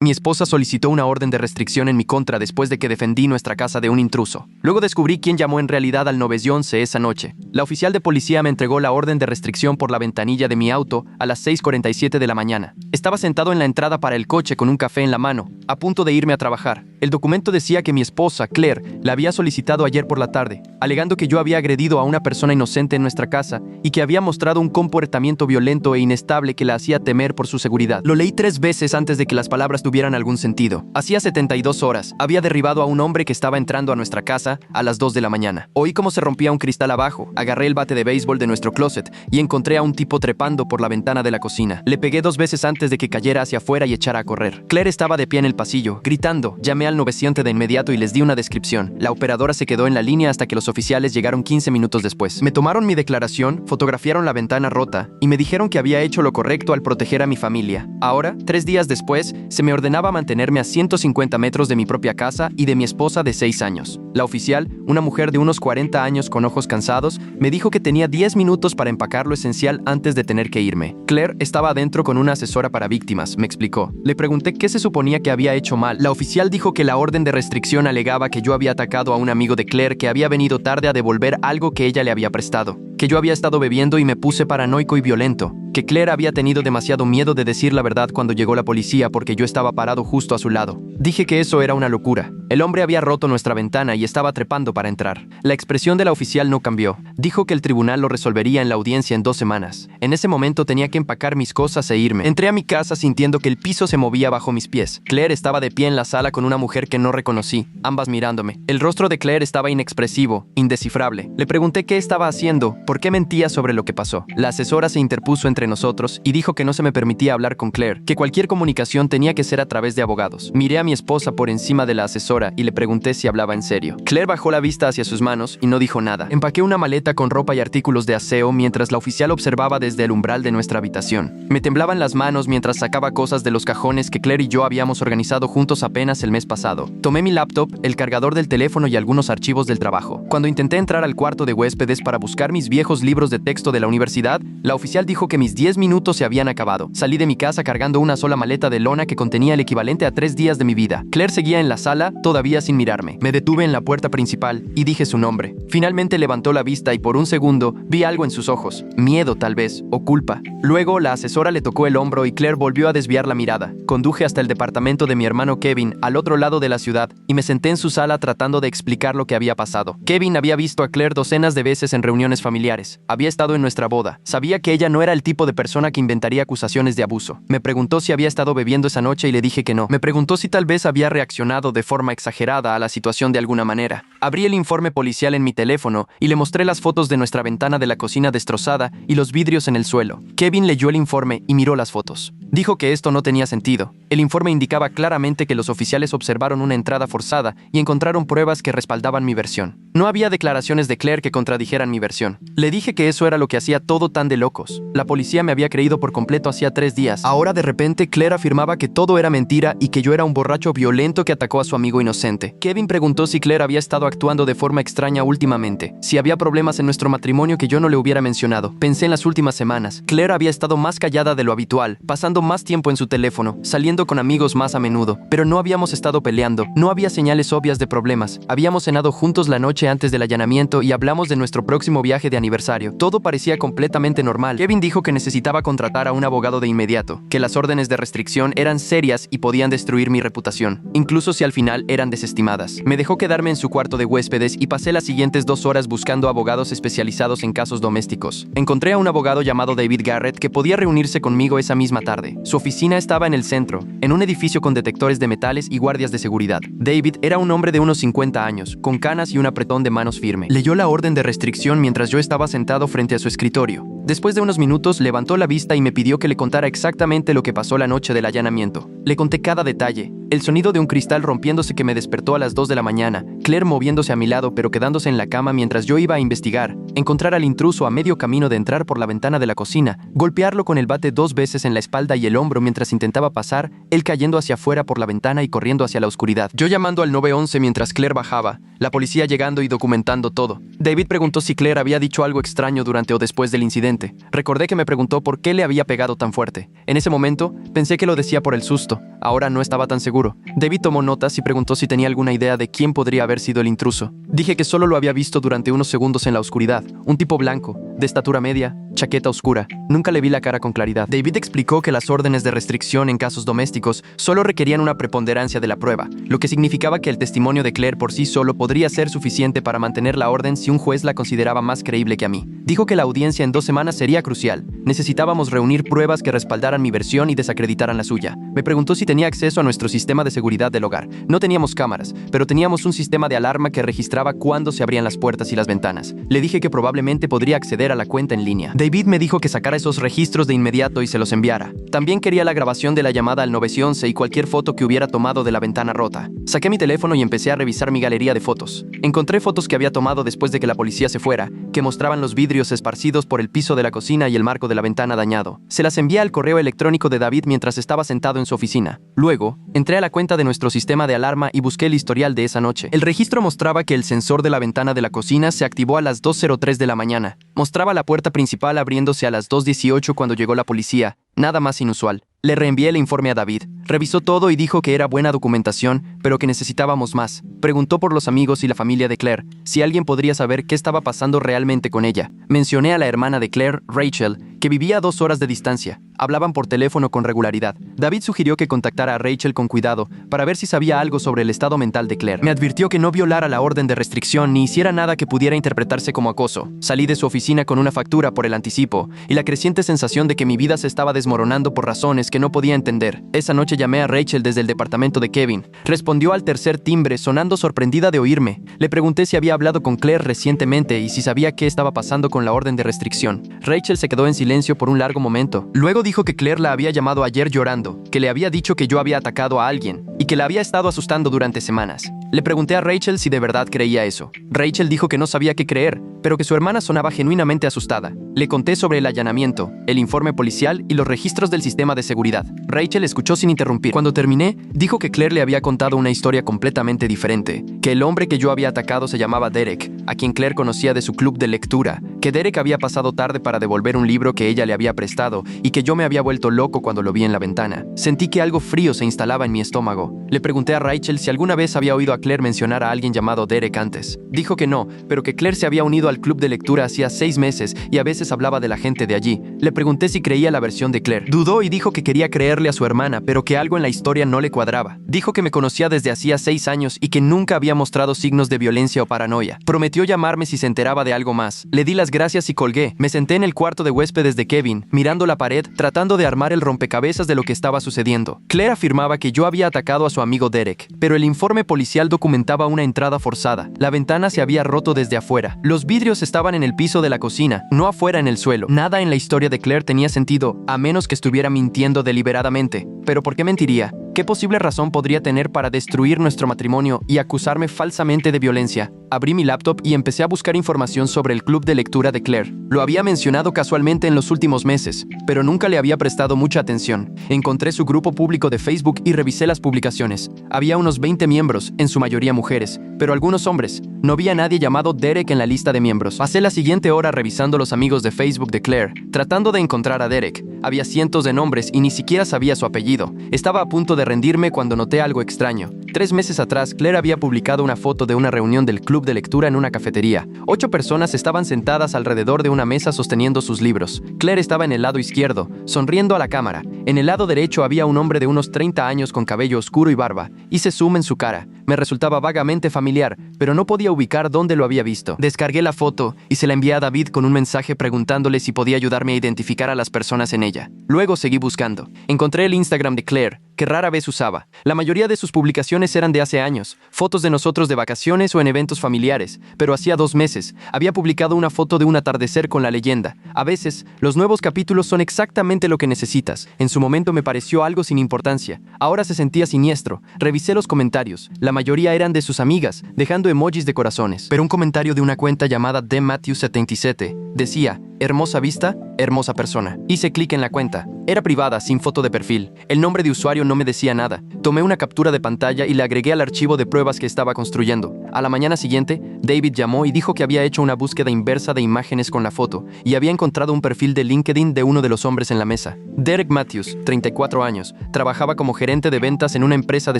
Mi esposa solicitó una orden de restricción en mi contra después de que defendí nuestra casa de un intruso. Luego descubrí quién llamó en realidad al 911 esa noche. La oficial de policía me entregó la orden de restricción por la ventanilla de mi auto a las 6:47 de la mañana. Estaba sentado en la entrada para el coche con un café en la mano, a punto de irme a trabajar. El documento decía que mi esposa, Claire, la había solicitado ayer por la tarde, alegando que yo había agredido a una persona inocente en nuestra casa y que había mostrado un comportamiento violento e inestable que la hacía temer por su seguridad. Lo leí 3 veces antes de que las palabras tuvieran algún sentido. Hacía 72 horas, había derribado a un hombre que estaba entrando a nuestra casa a las 2 de la mañana. Oí cómo se rompía un cristal abajo, agarré el bate de béisbol de nuestro closet y encontré a un tipo trepando por la ventana de la cocina. Le pegué 2 veces antes de que cayera hacia afuera y echara a correr. Claire estaba de pie en el pasillo, gritando. Llamé al 911 de inmediato y les di una descripción. La operadora se quedó en la línea hasta que los oficiales llegaron 15 minutos después. Me tomaron mi declaración, fotografiaron la ventana rota y me dijeron que había hecho lo correcto al proteger a mi familia. Ahora, 3 días después, se me ordenaba mantenerme a 150 metros de mi propia casa y de mi esposa de 6 años. La oficial, una mujer de unos 40 años con ojos cansados, me dijo que tenía 10 minutos para empacar lo esencial antes de tener que irme. Claire estaba adentro con una asesora para víctimas, me explicó. Le pregunté qué se suponía que había hecho mal. La oficial dijo que la orden de restricción alegaba que yo había atacado a un amigo de Claire que había venido tarde a devolver algo que ella le había prestado, que yo había estado bebiendo y me puse paranoico y violento, que Claire había tenido demasiado miedo de decir la verdad cuando llegó la policía porque yo estaba parado justo a su lado. Dije que eso era una locura. El hombre había roto nuestra ventana y estaba trepando para entrar. La expresión de la oficial no cambió. Dijo que el tribunal lo resolvería en la audiencia en 2 semanas. En ese momento tenía que empacar mis cosas e irme. Entré a mi casa sintiendo que el piso se movía bajo mis pies. Claire estaba de pie en la sala con una mujer que no reconocí, ambas mirándome. El rostro de Claire estaba inexpresivo, indescifrable. Le pregunté qué estaba haciendo, por qué mentía sobre lo que pasó. La asesora se interpuso entre nosotros y dijo que no se me permitía hablar con Claire, que cualquier comunicación tenía que ser a través de abogados. Miré a mi esposa por encima de la asesora y le pregunté si hablaba en serio. Claire bajó la vista hacia sus manos y no dijo nada. Empaqué una maleta con ropa y artículos de aseo mientras la oficial observaba desde el umbral de nuestra habitación. Me temblaban las manos mientras sacaba cosas de los cajones que Claire y yo habíamos organizado juntos apenas el mes pasado. Tomé mi laptop, el cargador del teléfono y algunos archivos del trabajo. Cuando intenté entrar al cuarto de huéspedes para buscar mis viejos libros de texto de la universidad, la oficial dijo que mis 10 minutos se habían acabado. Salí de mi casa cargando una sola maleta de lona que contenía el equivalente a 3 días de mi vida. Claire seguía en la sala, todavía sin mirarme. Me detuve en la puerta principal y dije su nombre. Finalmente levantó la vista y por un segundo vi algo en sus ojos. Miedo tal vez, o culpa. Luego la asesora le tocó el hombro y Claire volvió a desviar la mirada. Conduje hasta el departamento de mi hermano Kevin, al otro lado de la ciudad, y me senté en su sala tratando de explicar lo que había pasado. Kevin había visto a Claire docenas de veces en reuniones familiares. Había estado en nuestra boda. Sabía que ella no era el tipo de persona que inventaría acusaciones de abuso. Me preguntó si había estado bebiendo esa noche y le dije que no. Me preguntó si tal vez había reaccionado de forma exagerada a la situación de alguna manera. Abrí el informe policial en mi teléfono y le mostré las fotos de nuestra ventana de la cocina destrozada y los vidrios en el suelo. Kevin leyó el informe y miró las fotos. Dijo que esto no tenía sentido. El informe indicaba claramente que los oficiales observaron una entrada forzada y encontraron pruebas que respaldaban mi versión. No había declaraciones de Claire que contradijeran mi versión. Le dije que eso era lo que hacía todo tan de locos. La policía me había creído por completo hacía 3 días. Ahora de repente Claire afirmaba que todo era mentira y que yo era un borracho violento que atacó a su amigo inocente. Kevin preguntó si Claire había estado actuando de forma extraña últimamente, si había problemas en nuestro matrimonio que yo no le hubiera mencionado. Pensé en las últimas semanas. Claire había estado más callada de lo habitual, pasando más tiempo en su teléfono, saliendo con amigos más a menudo, pero no habíamos estado peleando, no había señales obvias de problemas. Habíamos cenado juntos la noche antes del allanamiento y hablamos de nuestro próximo viaje de aniversario. Todo parecía completamente normal. Kevin dijo que necesitaba contratar a un abogado de inmediato, que las órdenes de restricción eran serias y podían destruir mi reputación, incluso si al final eran desestimadas. Me dejó quedarme en su cuarto de huéspedes y pasé las siguientes 2 horas buscando abogados especializados en casos domésticos. Encontré a un abogado llamado David Garrett que podía reunirse conmigo esa misma tarde. Su oficina estaba en el centro, en un edificio con detectores de metales y guardias de seguridad. David era un hombre de unos 50 años, con canas y un apretón de manos firme. Leyó la orden de restricción mientras yo estaba sentado frente a su escritorio. Después de unos minutos, levantó la vista y me pidió que le contara exactamente lo que pasó la noche del allanamiento. Le conté cada detalle. El sonido de un cristal rompiéndose que me despertó a las 2 de la mañana, Claire moviéndose a mi lado pero quedándose en la cama mientras yo iba a investigar, encontrar al intruso a medio camino de entrar por la ventana de la cocina, golpearlo con el bate 2 veces en la espalda y el hombro mientras intentaba pasar, él cayendo hacia afuera por la ventana y corriendo hacia la oscuridad. Yo llamando al 911 mientras Claire bajaba, la policía llegando y documentando todo. David preguntó si Claire había dicho algo extraño durante o después del incidente. Recordé que me preguntó por qué le había pegado tan fuerte. En ese momento, pensé que lo decía por el susto. Ahora no estaba tan seguro. David tomó notas y preguntó si tenía alguna idea de quién podría haber sido el intruso. Dije que solo lo había visto durante unos segundos en la oscuridad. Un tipo blanco, de estatura media, chaqueta oscura. Nunca le vi la cara con claridad. David explicó que las órdenes de restricción en casos domésticos solo requerían una preponderancia de la prueba, lo que significaba que el testimonio de Claire por sí solo podría ser suficiente para mantener la orden si un juez la consideraba más creíble que a mí. Dijo que la audiencia en 2 semanas sería crucial. Necesitábamos reunir pruebas que respaldaran mi versión y desacreditaran la suya. Me preguntó si tenía acceso a nuestro sistema de seguridad del hogar. No teníamos cámaras, pero teníamos un sistema de alarma que registraba cuándo se abrían las puertas y las ventanas. Le dije que probablemente podría acceder a la cuenta en línea. David me dijo que sacara esos registros de inmediato y se los enviara. También quería la grabación de la llamada al 911 y cualquier foto que hubiera tomado de la ventana rota. Saqué mi teléfono y empecé a revisar mi galería de fotos. Encontré fotos que había tomado después de que la policía se fuera, que mostraban los vidrios esparcidos por el piso de la cocina y el marco de la ventana dañado. Se las envié al correo electrónico de David mientras estaba sentado en su oficina. Luego, entré a la cuenta de nuestro sistema de alarma y busqué el historial de esa noche. El registro mostraba que el sensor de la ventana de la cocina se activó a las 2:03 de la mañana. Mostraba la puerta principal abriéndose a las 2:18 cuando llegó la policía. Nada más inusual. Le reenvié el informe a David. Revisó todo y dijo que era buena documentación, pero que necesitábamos más. Preguntó por los amigos y la familia de Claire, si alguien podría saber qué estaba pasando realmente con ella. Mencioné a la hermana de Claire, Rachel, que vivía a 2 horas de distancia. Hablaban por teléfono con regularidad. David sugirió que contactara a Rachel con cuidado para ver si sabía algo sobre el estado mental de Claire. Me advirtió que no violara la orden de restricción ni hiciera nada que pudiera interpretarse como acoso. Salí de su oficina con una factura por el anticipo y la creciente sensación de que mi vida se estaba desmoronando por razones que no podía entender. Esa noche llamé a Rachel desde el departamento de Kevin. Respondió al tercer timbre, sonando sorprendida de oírme. Le pregunté si había hablado con Claire recientemente y si sabía qué estaba pasando con la orden de restricción. Rachel se quedó en silencio por un largo momento. Luego dijo que Claire la había llamado ayer llorando, que le había dicho que yo había atacado a alguien y que la había estado asustando durante semanas. Le pregunté a Rachel si de verdad creía eso. Rachel dijo que no sabía qué creer, pero que su hermana sonaba genuinamente asustada. Le conté sobre el allanamiento, el informe policial y los registros del sistema de seguridad. Rachel escuchó sin interrumpir. Cuando terminé, dijo que Claire le había contado una historia completamente diferente, que el hombre que yo había atacado se llamaba Derek, a quien Claire conocía de su club de lectura, que Derek había pasado tarde para devolver un libro que ella le había prestado y que yo me había vuelto loco cuando lo vi en la ventana. Sentí que algo frío se instalaba en mi estómago. Le pregunté a Rachel si alguna vez había oído a Claire mencionar a alguien llamado Derek antes. Dijo que no, pero que Claire se había unido al club de lectura hacía 6 meses y a veces hablaba de la gente de allí. Le pregunté si creía la versión de Claire. Dudó y dijo que quería creerle a su hermana, pero que algo en la historia no le cuadraba. Dijo que me conocía desde hacía 6 años y que nunca había mostrado signos de violencia o paranoia. Prometió llamarme si se enteraba de algo más. Le di las gracias y colgué. Me senté en el cuarto de huéspedes de Kevin, mirando la pared, tratando de armar el rompecabezas de lo que estaba sucediendo. Claire afirmaba que yo había atacado a su amigo Derek, pero el informe policial documentaba una entrada forzada. La ventana se había roto desde afuera. Los vidrios estaban en el piso de la cocina, no afuera en el suelo. Nada en la historia de Claire tenía sentido, a menos que estuviera mintiendo deliberadamente. ¿Pero por qué mentiría? ¿Qué posible razón podría tener para destruir nuestro matrimonio y acusarme falsamente de violencia? Abrí mi laptop y empecé a buscar información sobre el club de lectura de Claire. Lo había mencionado casualmente en los últimos meses, pero nunca le había prestado mucha atención. Encontré su grupo público de Facebook y revisé las publicaciones. Había unos 20 miembros, en su mayoría mujeres, pero algunos hombres. No vi a nadie llamado Derek en la lista de miembros. Pasé la siguiente hora revisando los amigos de Facebook de Claire, tratando de encontrar a Derek. Había cientos de nombres y ni siquiera sabía su apellido. Estaba a punto de rendirme cuando noté algo extraño. 3 meses atrás, Claire había publicado una foto de una reunión del club de lectura en una cafetería. 8 personas estaban sentadas alrededor de una mesa sosteniendo sus libros. Claire estaba en el lado izquierdo, sonriendo a la cámara. En el lado derecho había un hombre de unos 30 años con cabello oscuro y barba. Hice zoom en su cara. Me resultaba vagamente familiar, pero no podía ubicar dónde lo había visto. Descargué la foto y se la envié a David con un mensaje preguntándole si podía ayudarme a identificar a las personas en ella. Luego seguí buscando. Encontré el Instagram de Claire, que rara vez usaba. La mayoría de sus publicaciones eran de hace años, fotos de nosotros de vacaciones o en eventos familiares, pero hacía 2 meses había publicado una foto de un atardecer con la leyenda: a veces, los nuevos capítulos son exactamente lo que necesitas. En su momento me pareció algo sin importancia. Ahora se sentía siniestro. Revisé los comentarios. La mayoría eran de sus amigas, dejando emojis de corazones. Pero un comentario de una cuenta llamada TheMatthew77 decía: hermosa vista, hermosa persona. Hice clic en la cuenta. Era privada, sin foto de perfil. El nombre de usuario no me decía nada. Tomé una captura de pantalla y la agregué al archivo de pruebas que estaba construyendo. A la mañana siguiente, David llamó y dijo que había hecho una búsqueda inversa de imágenes con la foto y había encontrado un perfil de LinkedIn de uno de los hombres en la mesa. Derek Matthews, 34 años, trabajaba como gerente de ventas en una empresa de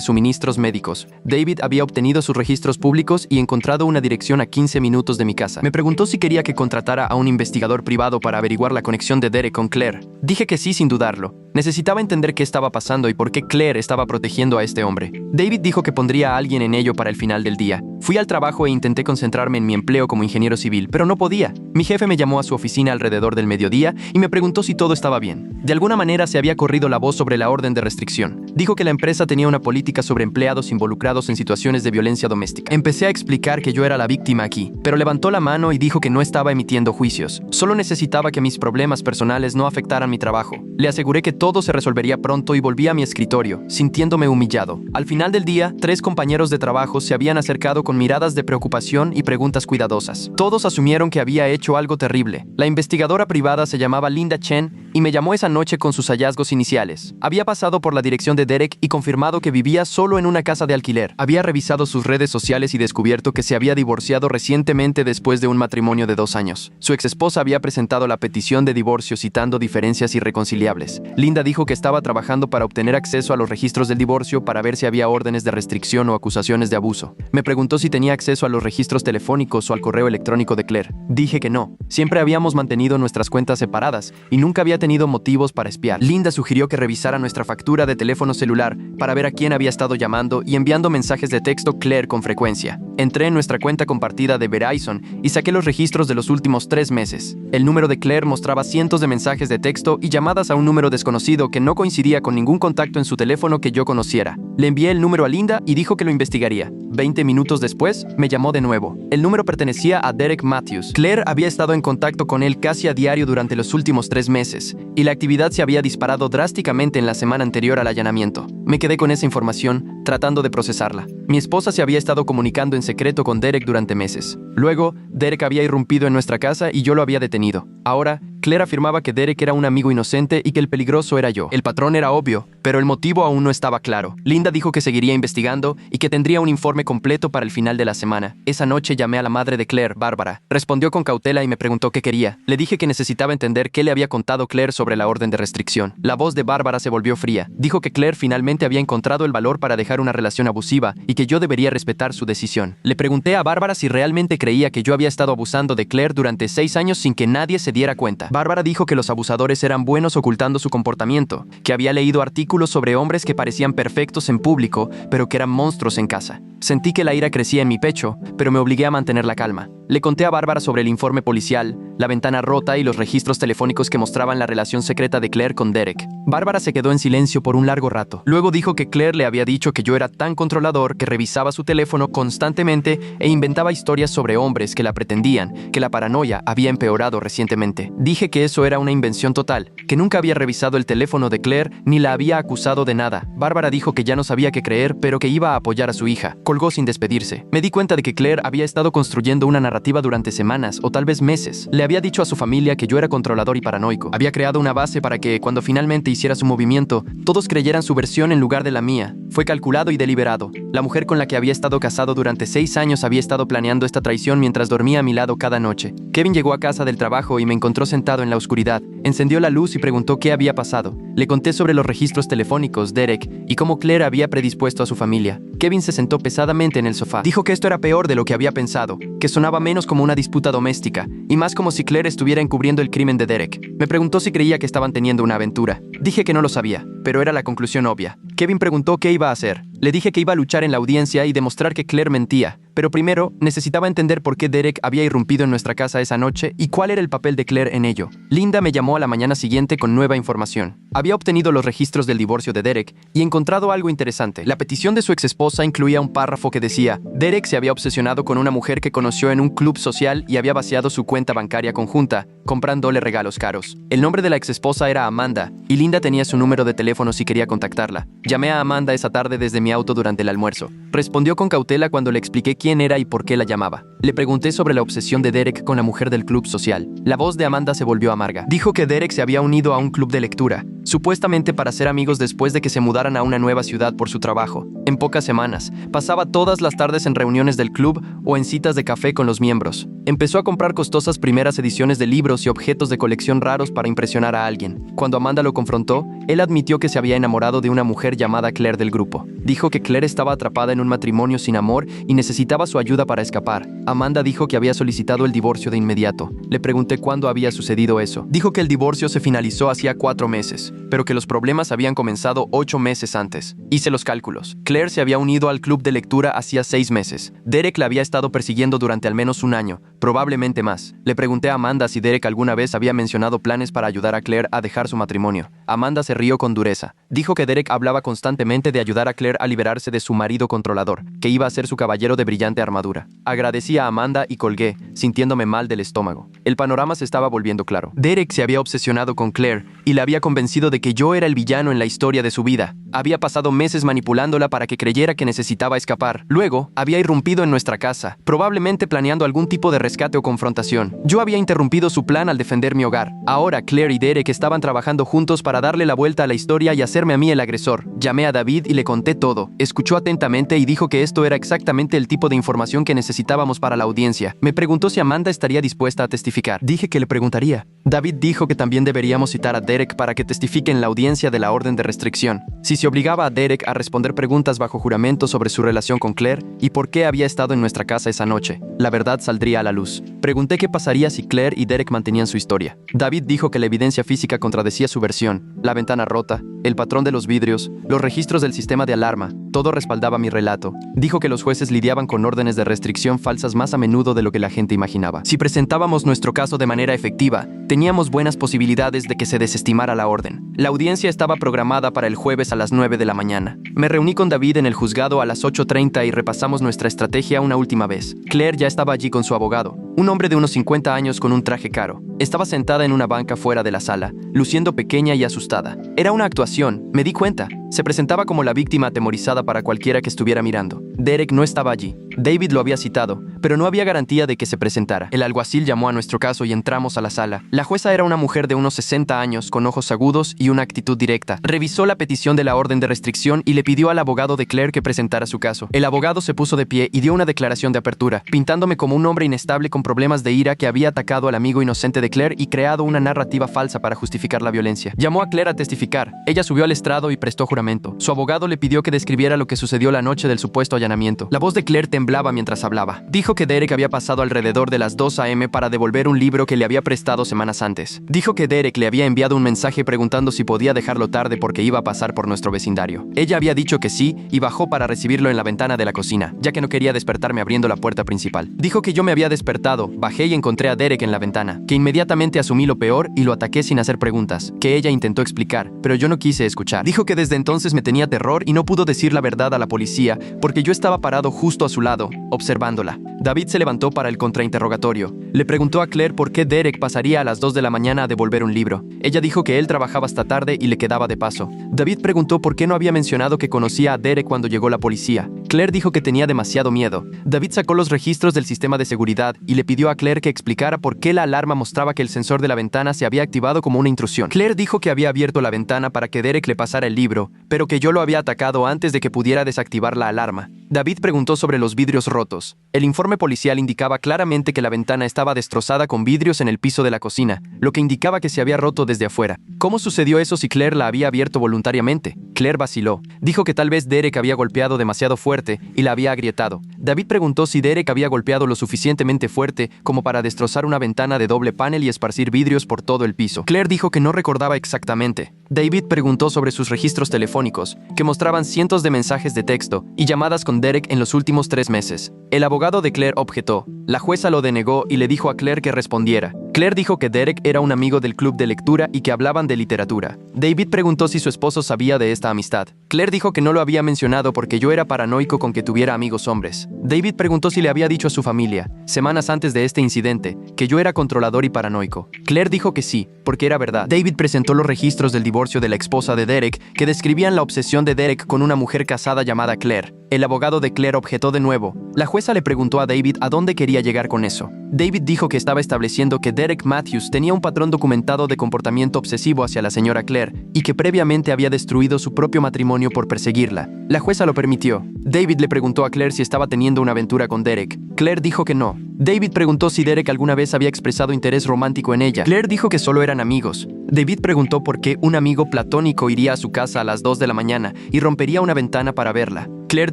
suministros médicos. David había obtenido sus registros públicos y encontrado una dirección a 15 minutos de mi casa. Me preguntó si quería que contratara a un investigador privado para averiguar la conexión de Derek con Claire. Dije que sí, sin dudarlo. Necesitaba entender qué estaba pasando y por qué Claire estaba protegiendo a este hombre. David dijo que pondría a alguien en ello para el final del día. Fui al trabajo e intenté concentrarme en mi empleo como ingeniero civil, pero no podía. Mi jefe me llamó a su oficina alrededor del mediodía y me preguntó si todo estaba bien. De alguna manera se había corrido la voz sobre la orden de restricción. Dijo que la empresa tenía una política sobre empleados involucrados en situaciones de violencia doméstica. Empecé a explicar que yo era la víctima aquí, pero levantó la mano y dijo que no estaba emitiendo juicios. Solo necesitaba que mis problemas personales no afectaran mi trabajo. Le aseguré que todo se resolvería pronto y volví a mi escritorio, sintiéndome humillado. Al final del día, 3 compañeros de trabajo se habían acercado con miradas de preocupación y preguntas cuidadosas. Todos asumieron que había hecho algo terrible. La investigadora privada se llamaba Linda Chen y me llamó esa noche con sus hallazgos iniciales. Había pasado por la dirección de Derek y confirmado que vivía solo en una casa de alquiler. Había revisado sus redes sociales y descubierto que se había divorciado recientemente después de un matrimonio de 2 años. Su exesposa había presentado la petición de divorcio citando diferencias irreconciliables. Linda dijo que estaba trabajando para obtener acceso a los registros del divorcio para ver si había órdenes de restricción o acusaciones de abuso. Me preguntó si tenía acceso a los registros telefónicos o al correo electrónico de Claire. Dije que no. Siempre habíamos mantenido nuestras cuentas separadas y nunca había tenido motivos para espiar. Linda sugirió que revisara nuestra factura de teléfono celular para ver a quién había estado llamando y enviando mensajes de texto Claire con frecuencia. Entré en nuestra cuenta compartida de Verizon y saqué los registros de los últimos 3 meses. El número de Claire mostraba cientos de mensajes de texto y llamadas a un número desconocido que no coincidía con ningún contacto en su teléfono que yo conociera. Le envié el número a Linda y dijo que lo investigaría. 20 minutos después, me llamó de nuevo. El número pertenecía a Derek Matthews. Claire había estado en contacto con él casi a diario durante los últimos 3 meses, y la actividad se había disparado drásticamente en la semana anterior al allanamiento. Me quedé con esa información, tratando de procesarla. Mi esposa se había estado comunicando en secreto con Derek durante meses. Luego, Derek había irrumpido en nuestra casa y yo lo había detenido. Ahora, Claire afirmaba que Derek era un amigo inocente y que el peligroso era yo. El patrón era obvio, pero el motivo aún no estaba claro. Linda dijo que seguiría investigando y que tendría un informe completo para el final de la semana. Esa noche llamé a la madre de Claire, Bárbara. Respondió con cautela y me preguntó qué quería. Le dije que necesitaba entender qué le había contado Claire sobre la orden de restricción. La voz de Bárbara se volvió fría. Dijo que Claire finalmente había encontrado el valor para dejar una relación abusiva y que yo debería respetar su decisión. Le pregunté a Bárbara si realmente creía que yo había estado abusando de Claire durante 6 años sin que nadie se diera cuenta. Bárbara dijo que los abusadores eran buenos ocultando su comportamiento, que había leído artículos sobre hombres que parecían perfectos en público, pero que eran monstruos en casa. Sentí que la ira crecía en mi pecho, pero me obligué a mantener la calma. Le conté a Bárbara sobre el informe policial, la ventana rota y los registros telefónicos que mostraban la relación secreta de Claire con Derek. Bárbara se quedó en silencio por un largo rato. Luego dijo que Claire le había dicho que yo era tan controlador que revisaba su teléfono constantemente e inventaba historias sobre hombres que la pretendían, que la paranoia había empeorado recientemente. Dije que eso era una invención total, que nunca había revisado el teléfono de Claire ni la había acusado de nada. Bárbara dijo que ya no sabía qué creer, pero que iba a apoyar a su hija. Colgó sin despedirse. Me di cuenta de que Claire había estado construyendo una narrativa durante semanas o tal vez meses. Le había dicho a su familia que yo era controlador y paranoico. Había creado una base para que, cuando finalmente hiciera su movimiento, todos creyeran su versión en lugar de la mía. Fue calculado y deliberado. La mujer con la que había estado casado durante 6 años había estado planeando esta traición mientras dormía a mi lado cada noche. Kevin llegó a casa del trabajo y me encontró sentado en la oscuridad. Encendió la luz y preguntó qué había pasado. Le conté sobre los registros telefónicos, Derek, y cómo Claire había predispuesto a su familia. Kevin se sentó pesadamente en el sofá. Dijo que esto era peor de lo que había pensado, que sonaba menos como una disputa doméstica, y más como si Claire estuviera encubriendo el crimen de Derek. Me preguntó si creía que estaban teniendo una aventura. Dije que no lo sabía, pero era la conclusión obvia. Kevin preguntó qué iba a hacer. Le dije que iba a luchar en la audiencia y demostrar que Claire mentía, Pero primero, necesitaba entender por qué Derek había irrumpido en nuestra casa esa noche y cuál era el papel de Claire en ello. Linda me llamó a la mañana siguiente con nueva información. Había obtenido los registros del divorcio de Derek y encontrado algo interesante. La petición de su exesposa incluía un párrafo que decía: Derek se había obsesionado con una mujer que conoció en un club social y había vaciado su cuenta bancaria conjunta, comprándole regalos caros. El nombre de la exesposa era Amanda y Linda tenía su número de teléfono si quería contactarla. Llamé a Amanda esa tarde desde mi auto durante el almuerzo. Respondió con cautela cuando le expliqué quién era y por qué la llamaba. Le pregunté sobre la obsesión de Derek con la mujer del club social. La voz de Amanda se volvió amarga. Dijo que Derek se había unido a un club de lectura, supuestamente para ser amigos después de que se mudaran a una nueva ciudad por su trabajo. En pocas semanas, pasaba todas las tardes en reuniones del club o en citas de café con los miembros. Empezó a comprar costosas primeras ediciones de libros y objetos de colección raros para impresionar a alguien. Cuando Amanda lo confrontó, él admitió que se había enamorado de una mujer llamada Claire del grupo. Dijo que Claire estaba atrapada en un matrimonio sin amor y necesitaba su ayuda para escapar. Amanda dijo que había solicitado el divorcio de inmediato. Le pregunté cuándo había sucedido eso. Dijo que el divorcio se finalizó hacía 4 meses, pero que los problemas habían comenzado 8 meses antes. Hice los cálculos. Claire se había unido al club de lectura hacía 6 meses. Derek la había estado persiguiendo durante al menos un año, probablemente más. Le pregunté a Amanda si Derek alguna vez había mencionado planes para ayudar a Claire a dejar su matrimonio. Amanda se rió con dureza. Dijo que Derek hablaba constantemente de ayudar a Claire a liberarse de su marido controlador, que iba a ser su caballero de brillante armadura. Agradecí a Amanda y colgué, sintiéndome mal del estómago. El panorama se estaba volviendo claro. Derek se había obsesionado con Claire y la había convencido de que yo era el villano en la historia de su vida. Había pasado meses manipulándola para que creyera que necesitaba escapar. Luego, había irrumpido en nuestra casa, probablemente planeando algún tipo de rescate o confrontación. Yo había interrumpido su plan al defender mi hogar. Ahora Claire y Derek estaban trabajando juntos para darle la vuelta a la historia y hacerme a mí el agresor. Llamé a David y le conté todo. Escuchó atentamente y dijo que esto era exactamente el tipo de información que necesitábamos para la audiencia. Me preguntó si Amanda estaría dispuesta a testificar. Dije que le preguntaría. David dijo que también deberíamos citar a Derek para que testifique en la audiencia de la orden de restricción. Si se obligaba a Derek a responder preguntas bajo juramento sobre su relación con Claire y por qué había estado en nuestra casa esa noche, la verdad saldría a la luz. Pregunté qué pasaría si Claire y Derek mantenían su historia. David dijo que la evidencia física contradecía su versión. La ventana rota, el patrón de los vidrios, los registros del sistema de alarma, todo respaldaba mi relato. Dijo que los jueces lidiaban con órdenes de restricción falsas más a menudo de lo que la gente imaginaba. Si presentábamos nuestro caso de manera efectiva, teníamos buenas posibilidades de que se desestimara la orden. La audiencia estaba programada para el jueves a las 9 de la mañana. Me reuní con David en el juzgado a las 8:30 y repasamos nuestra estrategia una última vez. Claire ya estaba allí con su abogado, un hombre de unos 50 años con un traje caro. Estaba sentada en una banca fuera de la sala, luciendo pequeña y asustada. Era una actuación, me di cuenta. Se presentaba como la víctima atemorizada para cualquiera que estuviera mirando. Derek no estaba allí. David lo había citado, pero no había garantía de que se presentara. El alguacil llamó a nuestro caso y entramos a la sala. La jueza era una mujer de unos 60 años, con ojos agudos y una actitud directa. Revisó la petición de la orden de restricción y le pidió al abogado de Claire que presentara su caso. El abogado se puso de pie y dio una declaración de apertura, pintándome como un hombre inestable con problemas de ira que había atacado al amigo inocente de Claire y creado una narrativa falsa para justificar la violencia. Llamó a Claire a testificar. Ella subió al estrado y prestó juramento. Su abogado le pidió que describiera lo que sucedió la noche del supuesto allanamiento. La voz de Claire temblaba mientras hablaba. Dijo que Derek había pasado alrededor de las 2 a.m. para devolver un libro que le había prestado semanas antes. Dijo que Derek le había enviado un mensaje preguntando si podía dejarlo tarde porque iba a pasar por nuestro vecindario. Ella había dicho que sí y bajó para recibirlo en la ventana de la cocina, ya que no quería despertarme abriendo la puerta principal. Dijo que yo me había despertado, bajé y encontré a Derek en la ventana, que inmediatamente asumí lo peor y lo ataqué sin hacer preguntas, que ella intentó explicar, pero yo no quise escuchar. Dijo que desde entonces me tenía terror y no pudo decir la verdad a la policía porque yo estaba parado justo a su lado, observándola. David se levantó para el contrainterrogatorio. Le preguntó a Claire por qué Derek pasaría a las 2 de la mañana a devolver un libro. Ella dijo que él trabajaba hasta tarde y le quedaba de paso. David preguntó por qué no había mencionado que conocía a Derek cuando llegó la policía. Claire dijo que tenía demasiado miedo. David sacó los registros del sistema de seguridad y le pidió a Claire que explicara por qué la alarma mostraba que el sensor de la ventana se había activado como una intrusión. Claire dijo que había abierto la ventana para que Derek le pasara el libro, pero que yo lo había atacado antes de que pudiera desactivar la alarma. David preguntó sobre los vidrios rotos. El informe policial indicaba claramente que la ventana estaba destrozada con vidrios en el piso de la cocina, lo que indicaba que se había roto desde afuera. ¿Cómo sucedió eso si Claire la había abierto voluntariamente? Claire vaciló. Dijo que tal vez Derek había golpeado demasiado fuerte fuerte y la había agrietado. David preguntó si Derek había golpeado lo suficientemente fuerte como para destrozar una ventana de doble panel y esparcir vidrios por todo el piso. Claire dijo que no recordaba exactamente. David preguntó sobre sus registros telefónicos, que mostraban cientos de mensajes de texto y llamadas con Derek en los últimos 3 meses. El abogado de Claire objetó. La jueza lo denegó y le dijo a Claire que respondiera. Claire dijo que Derek era un amigo del club de lectura y que hablaban de literatura. David preguntó si su esposo sabía de esta amistad. Claire dijo que no lo había mencionado porque yo era paranoico con que tuviera amigos hombres. David preguntó si le había dicho a su familia, semanas antes de este incidente, que yo era controlador y paranoico. Claire dijo que sí, porque era verdad. David presentó los registros del divorcio de la esposa de Derek que describían la obsesión de Derek con una mujer casada llamada Claire. El abogado de Claire objetó de nuevo. La jueza le preguntó a David a dónde quería llegar con eso. David dijo que estaba estableciendo que Derek Matthews tenía un patrón documentado de comportamiento obsesivo hacia la señora Claire y que previamente había destruido su propio matrimonio por perseguirla. La jueza lo permitió. David le preguntó a Claire si estaba teniendo una aventura con Derek. Claire dijo que no. David preguntó si Derek alguna vez había expresado interés romántico en ella. Claire dijo que solo eran amigos. David preguntó por qué un amigo platónico iría a su casa a las 2 de la mañana y rompería una ventana para verla. Claire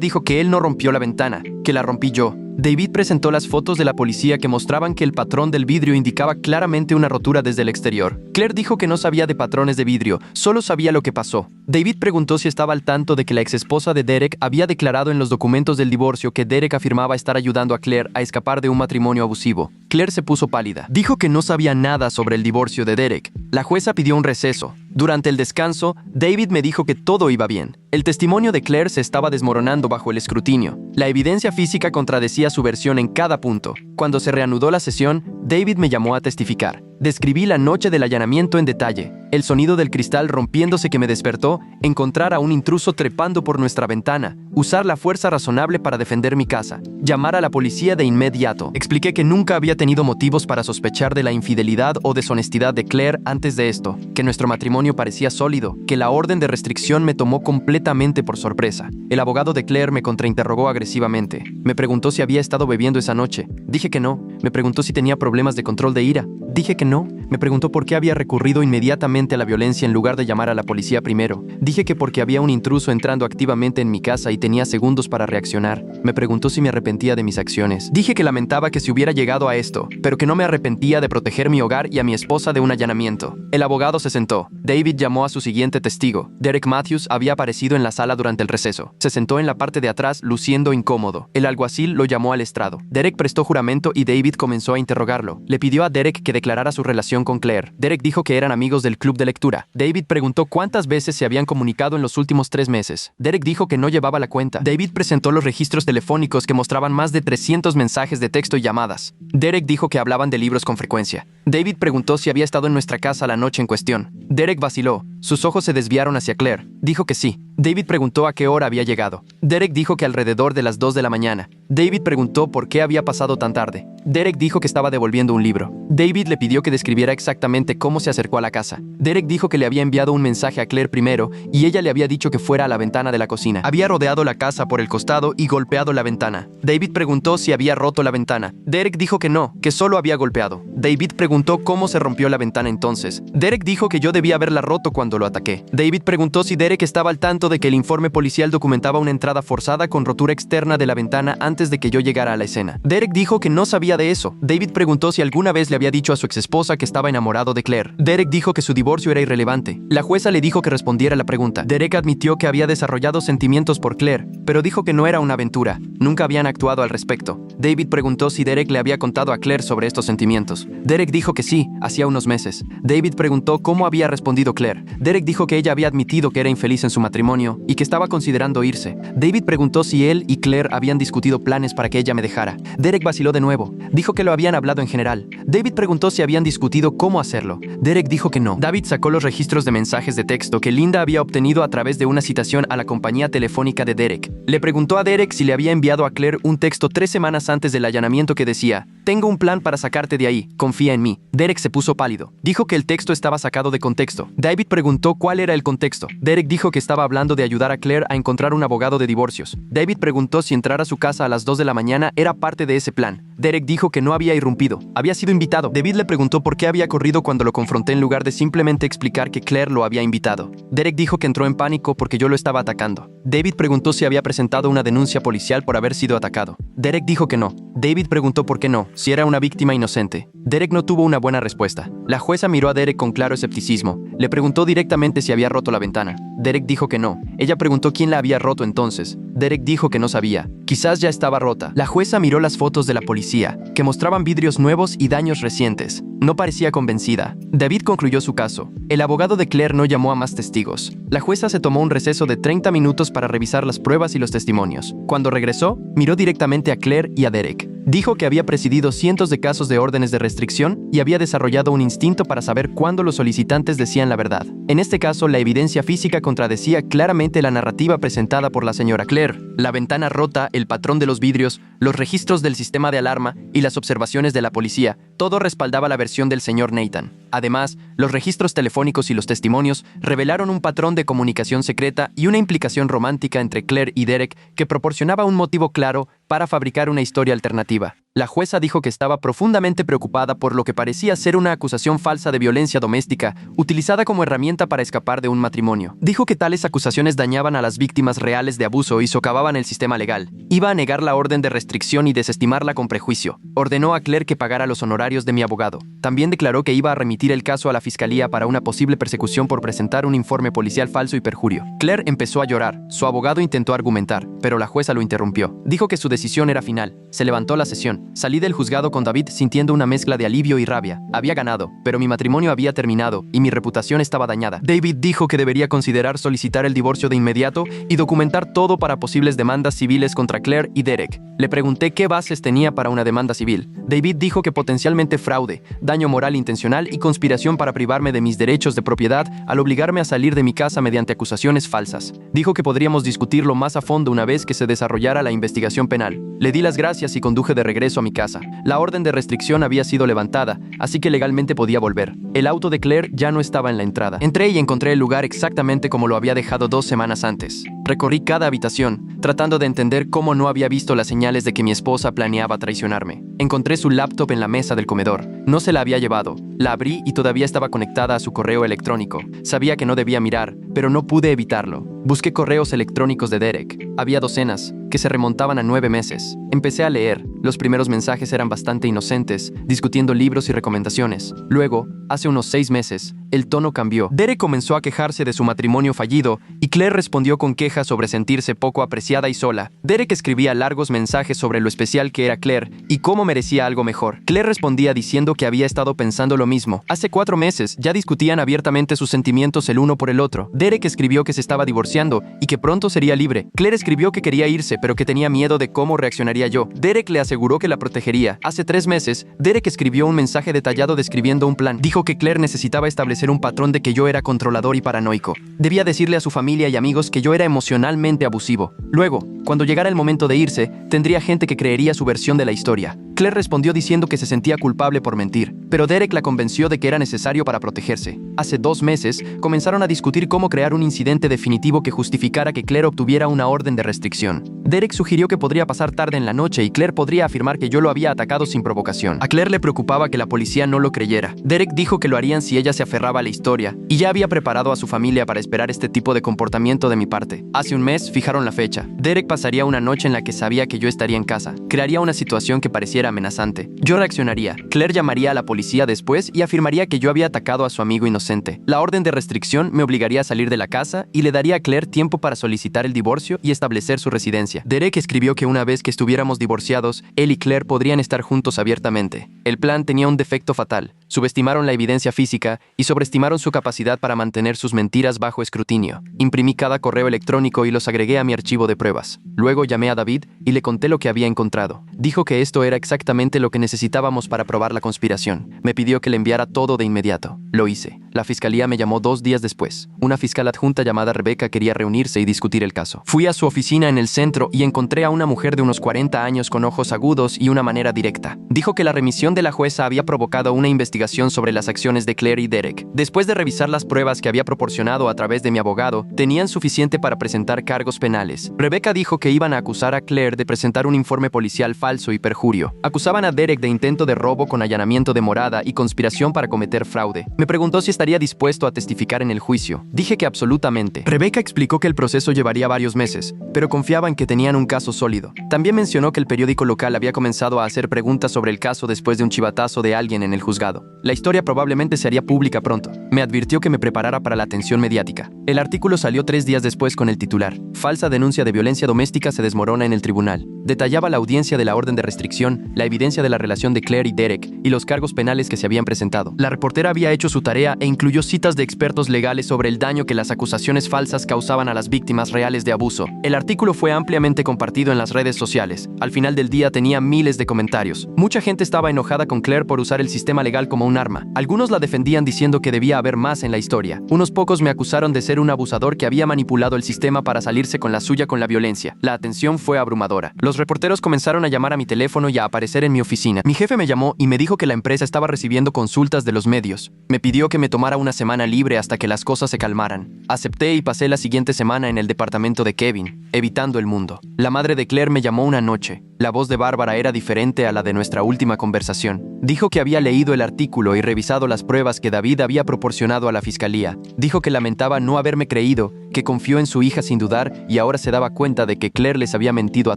dijo que él no rompió la ventana, que la rompí yo. David presentó las fotos de la policía que mostraban que el patrón del vidrio indicaba claramente una rotura desde el exterior. Claire dijo que no sabía de patrones de vidrio, solo sabía lo que pasó. David preguntó si estaba al tanto de que la exesposa de Derek había declarado en los documentos del divorcio que Derek afirmaba estar ayudando a Claire a escapar de un matrimonio abusivo. Claire se puso pálida. Dijo que no sabía nada sobre el divorcio de Derek. La jueza pidió un receso. Durante el descanso, David me dijo que todo iba bien. El testimonio de Claire se estaba desmoronando bajo el escrutinio. La evidencia física contradecía su versión en cada punto. Cuando se reanudó la sesión, David me llamó a testificar. Describí la noche del allanamiento en detalle. El sonido del cristal rompiéndose que me despertó, encontrar a un intruso trepando por nuestra ventana, usar la fuerza razonable para defender mi casa, llamar a la policía de inmediato. Expliqué que nunca había tenido motivos para sospechar de la infidelidad o deshonestidad de Claire antes de esto, que nuestro matrimonio parecía sólido, que la orden de restricción me tomó completamente por sorpresa. El abogado de Claire me contrainterrogó agresivamente. Me preguntó si había estado bebiendo esa noche. Dije que no. Me preguntó si tenía problemas de control de ira. Dije que no. Me preguntó por qué había recurrido inmediatamente a la violencia en lugar de llamar a la policía primero. Dije que porque había un intruso entrando activamente en mi casa y tenía segundos para reaccionar. Me preguntó si me arrepentía de mis acciones. Dije que lamentaba que se hubiera llegado a esto, pero que no me arrepentía de proteger mi hogar y a mi esposa de un allanamiento. El abogado se sentó. David llamó a su siguiente testigo. Derek Matthews había aparecido en la sala durante el receso. Se sentó en la parte de atrás, luciendo incómodo. El alguacil lo llamó al estrado. Derek prestó juramento y David comenzó a interrogarlo. Le pidió a Derek que declarara su relación con Claire. Derek dijo que eran amigos del club de lectura. David preguntó cuántas veces se habían comunicado en los últimos 3 meses. Derek dijo que no llevaba la cuenta. David presentó los registros telefónicos que mostraban más de 300 mensajes de texto y llamadas. Derek dijo que hablaban de libros con frecuencia. David preguntó si había estado en nuestra casa la noche en cuestión. Derek vaciló. Sus ojos se desviaron hacia Claire. Dijo que sí. David preguntó a qué hora había llegado. Derek dijo que alrededor de las 2 de la mañana. David preguntó por qué había pasado tan tarde. Derek dijo que estaba devolviendo un libro. David le pidió que describiera exactamente cómo se acercó a la casa. Derek dijo que le había enviado un mensaje a Claire primero y ella le había dicho que fuera a la ventana de la cocina. Había rodeado la casa por el costado y golpeado la ventana. David preguntó si había roto la ventana. Derek dijo que no, que solo había golpeado. David preguntó cómo se rompió la ventana entonces. Derek dijo que yo debía haberla roto cuando lo ataqué. David preguntó si Derek estaba al tanto de que el informe policial documentaba una entrada forzada con rotura externa de la ventana antes de que yo llegara a la escena. Derek dijo que no sabía de eso. David preguntó si alguna vez le había dicho a su exesposa que estaba enamorado de Claire. Derek dijo que su divorcio era irrelevante. La jueza le dijo que respondiera la pregunta. Derek admitió que había desarrollado sentimientos por Claire, pero dijo que no era una aventura. Nunca habían actuado al respecto. David preguntó si Derek le había contado a Claire sobre estos sentimientos. Derek dijo que sí, hacía unos meses. David preguntó cómo había respondido Claire. Derek dijo que ella había admitido que era infeliz en su matrimonio y que estaba considerando irse. David preguntó si él y Claire habían discutido planes para que ella me dejara. Derek vaciló de nuevo. Dijo que lo habían hablado en general. David preguntó si habían discutido cómo hacerlo. Derek dijo que no. David sacó los registros de mensajes de texto que Linda había obtenido a través de una citación a la compañía telefónica de Derek. Le preguntó a Derek si le había enviado enviado a Claire un texto 3 semanas antes del allanamiento que decía: «Tengo un plan para sacarte de ahí, confía en mí». Derek se puso pálido. Dijo que el texto estaba sacado de contexto. David preguntó cuál era el contexto. Derek dijo que estaba hablando de ayudar a Claire a encontrar un abogado de divorcios. David preguntó si entrar a su casa a las 2 de la mañana era parte de ese plan. Derek dijo que no había irrumpido, había sido invitado. David le preguntó por qué había corrido cuando lo confronté en lugar de simplemente explicar que Claire lo había invitado. Derek dijo que entró en pánico porque yo lo estaba atacando. David preguntó si había presentado una denuncia policial por haber sido atacado. Derek dijo que no. David preguntó por qué no, si era una víctima inocente. Derek no tuvo una buena respuesta. La jueza miró a Derek con claro escepticismo. Le preguntó directamente si había roto la ventana. Derek dijo que no. Ella preguntó quién la había roto entonces. Derek dijo que no sabía. Quizás ya estaba rota. La jueza miró las fotos de la policía, que mostraban vidrios nuevos y daños recientes. No parecía convencida. David concluyó su caso. El abogado de Claire no llamó a más testigos. La jueza se tomó un receso de 30 minutos para revisar las pruebas y los testimonios. Cuando regresó, miró directamente a Claire y a Derek. Dijo que había presidido cientos de casos de órdenes de restricción y había desarrollado un instinto para saber cuándo los solicitantes decían la verdad. En este caso, la evidencia física contradecía claramente la narrativa presentada por la señora Claire. La ventana rota, el patrón de los vidrios, los registros del sistema de alarma y las observaciones de la policía, todo respaldaba la versión del señor Nathan. Además, los registros telefónicos y los testimonios revelaron un patrón de comunicación secreta y una implicación romántica entre Claire y Derek que proporcionaba un motivo claro para fabricar una historia alternativa. La jueza dijo que estaba profundamente preocupada por lo que parecía ser una acusación falsa de violencia doméstica, utilizada como herramienta para escapar de un matrimonio. Dijo que tales acusaciones dañaban a las víctimas reales de abuso y socavaban el sistema legal. Iba a negar la orden de restricción y desestimarla con prejuicio. Ordenó a Claire que pagara los honorarios de mi abogado. También declaró que iba a remitir el caso a la fiscalía para una posible persecución por presentar un informe policial falso y perjurio. Claire empezó a llorar. Su abogado intentó argumentar, pero la jueza lo interrumpió. Dijo que su decisión era final. Se levantó la sesión. Salí del juzgado con David sintiendo una mezcla de alivio y rabia. Había ganado, pero mi matrimonio había terminado y mi reputación estaba dañada. David dijo que debería considerar solicitar el divorcio de inmediato y documentar todo para posibles demandas civiles contra Claire y Derek. Le pregunté qué bases tenía para una demanda civil. David dijo que potencialmente fraude, daño moral intencional y conspiración para privarme de mis derechos de propiedad al obligarme a salir de mi casa mediante acusaciones falsas. Dijo que podríamos discutirlo más a fondo una vez que se desarrollara la investigación penal. Le di las gracias y conduje de regreso a mi casa. La orden de restricción había sido levantada, así que legalmente podía volver. El auto de Claire ya no estaba en la entrada. Entré y encontré el lugar exactamente como lo había dejado 2 semanas antes. Recorrí cada habitación, tratando de entender cómo no había visto las señales de que mi esposa planeaba traicionarme. Encontré su laptop en la mesa del comedor. No se la había llevado. La abrí y todavía estaba conectada a su correo electrónico. Sabía que no debía mirar, pero no pude evitarlo. Busqué correos electrónicos de Derek. Había docenas, que se remontaban a 9 meses. Empecé a leer. Los primeros mensajes eran bastante inocentes, discutiendo libros y recomendaciones. Luego, hace unos 6 meses, el tono cambió. Derek comenzó a quejarse de su matrimonio fallido y Claire respondió con quejas sobre sentirse poco apreciada y sola. Derek escribía largos mensajes sobre lo especial que era Claire y cómo merecía algo mejor. Claire respondía diciendo que había estado pensando lo mismo. Hace 4 meses ya discutían abiertamente sus sentimientos el uno por el otro. Derek escribió que se estaba divorciando y que pronto sería libre. Claire escribió que quería irse, pero que tenía miedo de cómo reaccionaría yo. Derek le aseguró que la protegería. Hace 3 meses, Derek escribió un mensaje detallado describiendo un plan. Dijo que Claire necesitaba establecer un patrón de que yo era controlador y paranoico. Debía decirle a su familia y amigos que yo era emocionalmente abusivo. Luego, cuando llegara el momento de irse, tendría gente que creería su versión de la historia. Claire respondió diciendo que se sentía culpable por mentir, pero Derek la convenció de que era necesario para protegerse. Hace 2 meses, comenzaron a discutir cómo crear un incidente definitivo que justificara que Claire obtuviera una orden de restricción. Derek sugirió que podría pasar tarde en la noche y Claire podría afirmar que yo lo había atacado sin provocación. A Claire le preocupaba que la policía no lo creyera. Derek dijo que lo harían si ella se aferraba a la historia, y ya había preparado a su familia para esperar este tipo de comportamiento de mi parte. Hace un mes, fijaron la fecha. Derek pasaría una noche en la que sabía que yo estaría en casa. Crearía una situación que pareciera amenazante. Yo reaccionaría. Claire llamaría a la policía después y afirmaría que yo había atacado a su amigo inocente. La orden de restricción me obligaría a salir de la casa y le daría a Claire tiempo para solicitar el divorcio y establecer su residencia. Derek escribió que una vez que estuviéramos divorciados, él y Claire podrían estar juntos abiertamente. El plan tenía un defecto fatal. Subestimaron la evidencia física y sobreestimaron su capacidad para mantener sus mentiras bajo escrutinio. Imprimí cada correo electrónico y los agregué a mi archivo de pruebas. Luego llamé a David y le conté lo que había encontrado. Dijo que esto era exactamente exactamente lo que necesitábamos para probar la conspiración. Me pidió que le enviara todo de inmediato. Lo hice. La fiscalía me llamó 2 días después. Una fiscal adjunta llamada Rebecca quería reunirse y discutir el caso. Fui a su oficina en el centro y encontré a una mujer de unos 40 años con ojos agudos y una manera directa. Dijo que la remisión de la jueza había provocado una investigación sobre las acciones de Claire y Derek. Después de revisar las pruebas que había proporcionado a través de mi abogado, tenían suficiente para presentar cargos penales. Rebecca dijo que iban a acusar a Claire de presentar un informe policial falso y perjurio. Acusaban a Derek de intento de robo con allanamiento de morada y conspiración para cometer fraude. Me preguntó si estaría dispuesto a testificar en el juicio. Dije que absolutamente. Rebecca explicó que el proceso llevaría varios meses, pero confiaba en que tenían un caso sólido. También mencionó que el periódico local había comenzado a hacer preguntas sobre el caso después de un chivatazo de alguien en el juzgado. La historia probablemente se haría pública pronto. Me advirtió que me preparara para la atención mediática. El artículo salió 3 días después con el titular: Falsa denuncia de violencia doméstica se desmorona en el tribunal. Detallaba la audiencia de la orden de restricción, la evidencia de la relación de Claire y Derek y los cargos penales que se habían presentado. La reportera había hecho su tarea e incluyó citas de expertos legales sobre el daño que las acusaciones falsas causaban a las víctimas reales de abuso. El artículo fue ampliamente compartido en las redes sociales. Al final del día tenía miles de comentarios. Mucha gente estaba enojada con Claire por usar el sistema legal como un arma. Algunos la defendían diciendo que debía haber más en la historia. Unos pocos me acusaron de ser un abusador que había manipulado el sistema para salirse con la suya con la violencia. La atención fue abrumadora. Los reporteros comenzaron a llamar a mi teléfono y a aparecer en mi oficina. Mi jefe me llamó y me dijo que la empresa estaba recibiendo consultas de los medios. Me pidió que me tomara una semana libre hasta que las cosas se calmaran. Acepté y pasé la siguiente semana en el departamento de Kevin, evitando el mundo. La madre de Claire me llamó una noche. La voz de Bárbara era diferente a la de nuestra última conversación. Dijo que había leído el artículo y revisado las pruebas que David había proporcionado a la fiscalía. Dijo que lamentaba no haberme creído, que confió en su hija sin dudar y ahora se daba cuenta de que Claire les había mentido a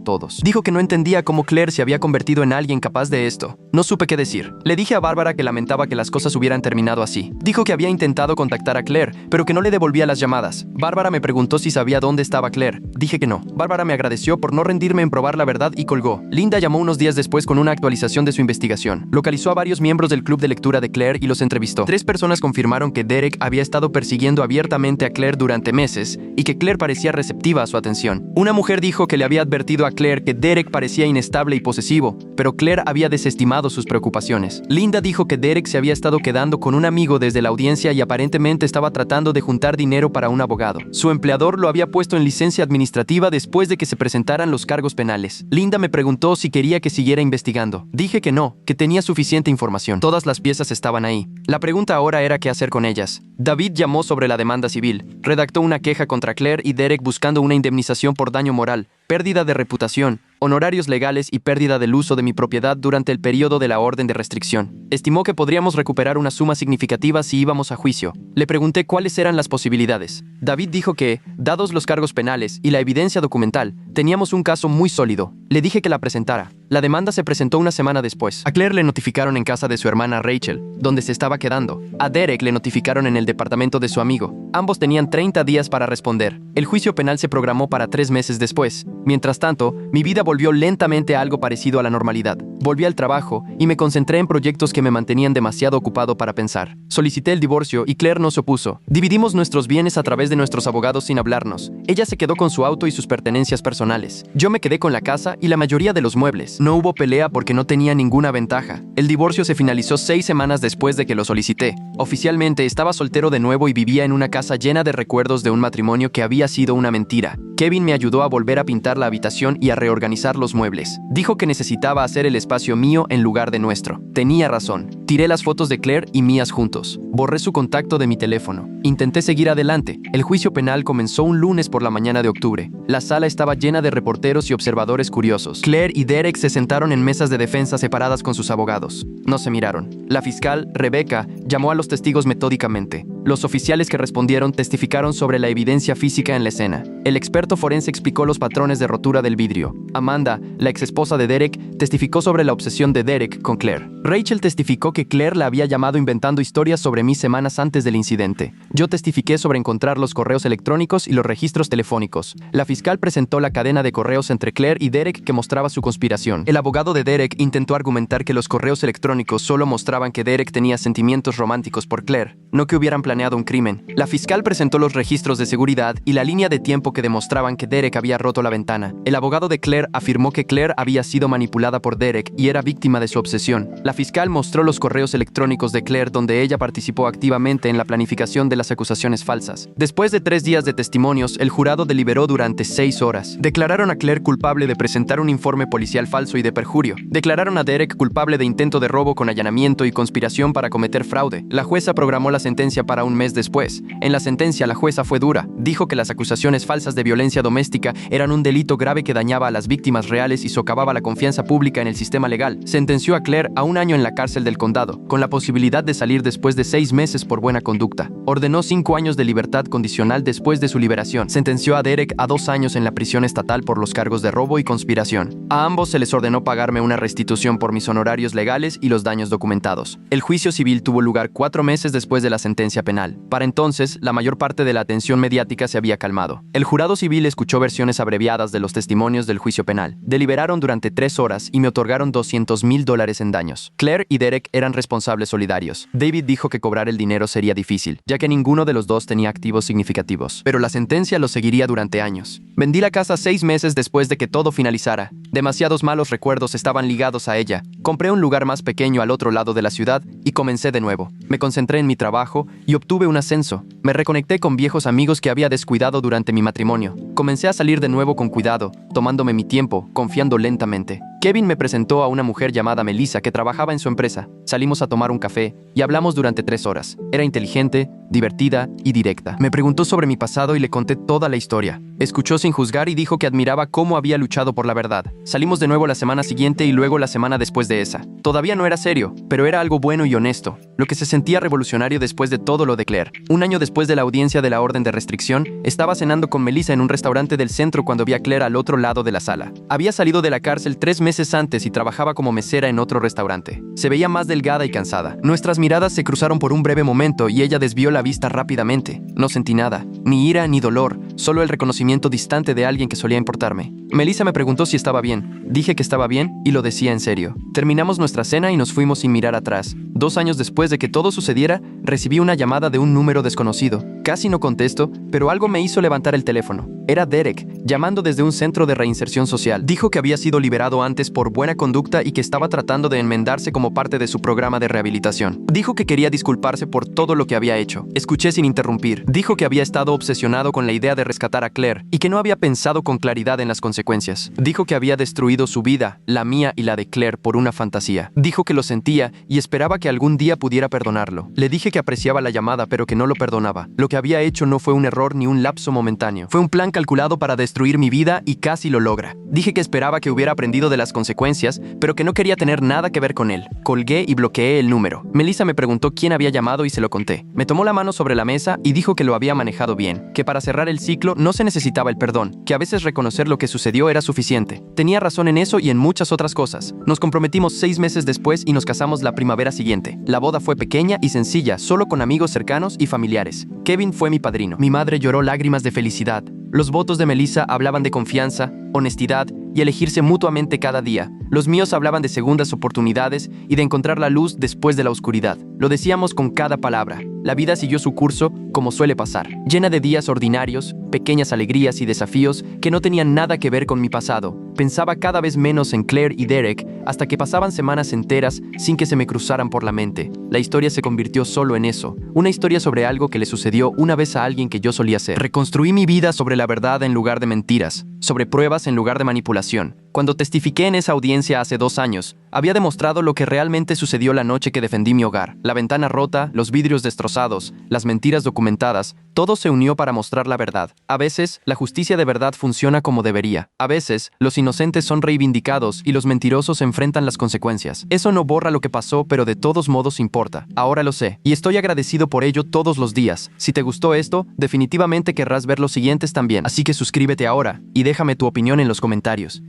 todos. Dijo que no entendía cómo Claire se había convertido en alguien capaz de esto. No supe qué decir. Le dije a Bárbara que lamentaba que las cosas hubieran terminado así. Dijo que había intentado contactar a Claire, pero que no le devolvía las llamadas. Bárbara me preguntó si sabía dónde estaba Claire. Dije que no. Bárbara me agradeció por no rendirme en probar la verdad y colgó. Linda llamó unos días después con una actualización de su investigación. Localizó a varios miembros del club de lectura de Claire y los entrevistó. 3 personas confirmaron que Derek había estado persiguiendo abiertamente a Claire durante meses y que Claire parecía receptiva a su atención. Una mujer dijo que le había advertido a Claire que Derek parecía inestable y posesivo, pero Claire había desestimado sus preocupaciones. Linda dijo que Derek se había estado quedando con un amigo desde la audiencia y aparentemente estaba tratando de juntar dinero para un abogado. Su empleador lo había puesto en licencia administrativa después de que se presentaran los cargos penales. Linda me preguntó si quería que siguiera investigando. Dije que no, que tenía suficiente información. Todas las piezas estaban ahí. La pregunta ahora era qué hacer con ellas. David llamó sobre la demanda civil. Redactó una queja contra Claire y Derek buscando una indemnización por daño moral, pérdida de reputación, honorarios legales y pérdida del uso de mi propiedad durante el periodo de la orden de restricción. Estimó que podríamos recuperar una suma significativa si íbamos a juicio. Le pregunté cuáles eran las posibilidades. David dijo que, dados los cargos penales y la evidencia documental, teníamos un caso muy sólido. Le dije que la presentara. La demanda se presentó una semana después. A Claire le notificaron en casa de su hermana Rachel, donde se estaba quedando. A Derek le notificaron en el departamento de su amigo. Ambos tenían 30 días para responder. El juicio penal se programó para 3 meses después. Mientras tanto, mi vida volvió lentamente a algo parecido a la normalidad. Volví al trabajo y me concentré en proyectos que me mantenían demasiado ocupado para pensar. Solicité el divorcio y Claire no se opuso. Dividimos nuestros bienes a través de nuestros abogados sin hablarnos. Ella se quedó con su auto y sus pertenencias personales. Yo me quedé con la casa y la mayoría de los muebles. No hubo pelea porque no tenía ninguna ventaja. El divorcio se finalizó 6 semanas después de que lo solicité. Oficialmente estaba soltero de nuevo y vivía en una casa llena de recuerdos de un matrimonio que había sido una mentira. Kevin me ayudó a volver a pintar la habitación y a reorganizar los muebles. Dijo que necesitaba hacer el espacio mío en lugar de nuestro. Tenía razón. Tiré las fotos de Claire y mías juntos. Borré su contacto de mi teléfono. Intenté seguir adelante. El juicio penal comenzó un lunes por la mañana de octubre. La sala estaba llena de reporteros y observadores curiosos. Claire y Derek se sentaron en mesas de defensa separadas con sus abogados. No se miraron. La fiscal, Rebecca, llamó a los testigos metódicamente. Los oficiales que respondieron testificaron sobre la evidencia física en la escena. El experto forense explicó los patrones de rotura del vidrio. Amanda, la exesposa de Derek, testificó sobre la obsesión de Derek con Claire. Rachel testificó que Claire la había llamado inventando historias sobre mí semanas antes del incidente. Yo testifiqué sobre encontrar los correos electrónicos y los registros telefónicos. La fiscal presentó la cadena de correos entre Claire y Derek que mostraba su conspiración. El abogado de Derek intentó argumentar que los correos electrónicos solo mostraban que Derek tenía sentimientos románticos por Claire, no que hubieran planeado planeado un crimen. La fiscal presentó los registros de seguridad y la línea de tiempo que demostraban que Derek había roto la ventana. El abogado de Claire afirmó que Claire había sido manipulada por Derek y era víctima de su obsesión. La fiscal mostró los correos electrónicos de Claire donde ella participó activamente en la planificación de las acusaciones falsas. Después de 3 días de testimonios, el jurado deliberó durante 6 horas. Declararon a Claire culpable de presentar un informe policial falso y de perjurio. Declararon a Derek culpable de intento de robo con allanamiento y conspiración para cometer fraude. La jueza programó la sentencia para un mes después. En la sentencia, la jueza fue dura. Dijo que las acusaciones falsas de violencia doméstica eran un delito grave que dañaba a las víctimas reales y socavaba la confianza pública en el sistema legal. Sentenció a Claire a 1 año en la cárcel del condado, con la posibilidad de salir después de 6 meses por buena conducta. Ordenó 5 años de libertad condicional después de su liberación. Sentenció a Derek a 2 años en la prisión estatal por los cargos de robo y conspiración. A ambos se les ordenó pagarme una restitución por mis honorarios legales y los daños documentados. El juicio civil tuvo lugar 4 meses después de la sentencia penal. Para entonces, la mayor parte de la atención mediática se había calmado. El jurado civil escuchó versiones abreviadas de los testimonios del juicio penal. Deliberaron durante 3 horas y me otorgaron $200,000 en daños. Claire y Derek eran responsables solidarios. David dijo que cobrar el dinero sería difícil, ya que ninguno de los dos tenía activos significativos, pero la sentencia lo seguiría durante años. Vendí la casa 6 meses después de que todo finalizara. Demasiados malos recuerdos estaban ligados a ella. Compré un lugar más pequeño al otro lado de la ciudad y comencé de nuevo. Me concentré en mi trabajo y obtuve un ascenso. Me reconecté con viejos amigos que había descuidado durante mi matrimonio. Comencé a salir de nuevo con cuidado, tomándome mi tiempo, confiando lentamente. Kevin me presentó a una mujer llamada Melissa que trabajaba en su empresa. Salimos a tomar un café y hablamos durante 3 horas. Era inteligente, divertida y directa. Me preguntó sobre mi pasado y le conté toda la historia. Escuchó sin juzgar y dijo que admiraba cómo había luchado por la verdad. Salimos de nuevo la semana siguiente y luego la semana después de esa. Todavía no era serio, pero era algo bueno y honesto, lo que se sentía revolucionario después de todo lo de Claire. 1 año después de la audiencia de la orden de restricción, estaba cenando con Melissa en un restaurante del centro cuando vi a Claire al otro lado de la sala. Había salido de la cárcel 3 meses antes y trabajaba como mesera en otro restaurante. Se veía más delgada y cansada. Nuestras miradas se cruzaron por un breve momento y ella desvió la vista rápidamente. No sentí nada, ni ira ni dolor, solo el reconocimiento distante de alguien que solía importarme. Melissa me preguntó si estaba bien. Dije que estaba bien y lo decía en serio. Terminamos nuestra cena y nos fuimos sin mirar atrás. 2 años después de que todo sucediera, recibí una llamada de un número desconocido. Casi no contesto, pero algo me hizo levantar el teléfono. Era Derek, llamando desde un centro de reinserción social. Dijo que había sido liberado antes por buena conducta y que estaba tratando de enmendarse como parte de su programa de rehabilitación. Dijo que quería disculparse por todo lo que había hecho. Escuché sin interrumpir. Dijo que había estado obsesionado con la idea de rescatar a Claire y que no había pensado con claridad en las consecuencias. Dijo que había destruido su vida, la mía y la de Claire por una fantasía. Dijo que lo sentía y esperaba que algún día pudiera perdonarlo. Le dije que apreciaba la llamada pero que no lo perdonaba. Lo que había hecho no fue un error ni un lapso momentáneo. Fue un plan calculado para destruir mi vida y casi lo logra. Dije que esperaba que hubiera aprendido de las consecuencias, pero que no quería tener nada que ver con él. Colgué y bloqueé el número. Melissa me preguntó quién había llamado y se lo conté. Me tomó la mano sobre la mesa y dijo que lo había manejado bien, que para cerrar el ciclo no se necesitaba el perdón, que a veces reconocer lo que sucedió era suficiente. Tenía razón en eso y en muchas otras cosas. Nos comprometimos 6 meses después y nos casamos la primavera siguiente. La boda fue pequeña y sencilla, solo con amigos cercanos y familiares. Kevin fue mi padrino. Mi madre lloró lágrimas de felicidad. Los votos de Melissa hablaban de confianza, honestidad y elegirse mutuamente cada día. Los míos hablaban de segundas oportunidades y de encontrar la luz después de la oscuridad. Lo decíamos con cada palabra. La vida siguió su curso como suele pasar, llena de días ordinarios, pequeñas alegrías y desafíos que no tenían nada que ver con mi pasado. Pensaba cada vez menos en Claire y Derek hasta que pasaban semanas enteras sin que se me cruzaran por la mente. La historia se convirtió solo en eso, una historia sobre algo que le sucedió una vez a alguien que yo solía ser. Reconstruí mi vida sobre la verdad en lugar de mentiras, sobre pruebas en lugar de manipulación. Cuando testifiqué en esa audiencia hace 2 años, había demostrado lo que realmente sucedió la noche que defendí mi hogar. La ventana rota, los vidrios destrozados, las mentiras documentadas, todo se unió para mostrar la verdad. A veces, la justicia de verdad funciona como debería. A veces, los inocentes son reivindicados y los mentirosos enfrentan las consecuencias. Eso no borra lo que pasó, pero de todos modos importa. Ahora lo sé, y estoy agradecido por ello todos los días. Si te gustó esto, definitivamente querrás ver los siguientes también. Así que suscríbete ahora y déjame tu opinión en los comentarios.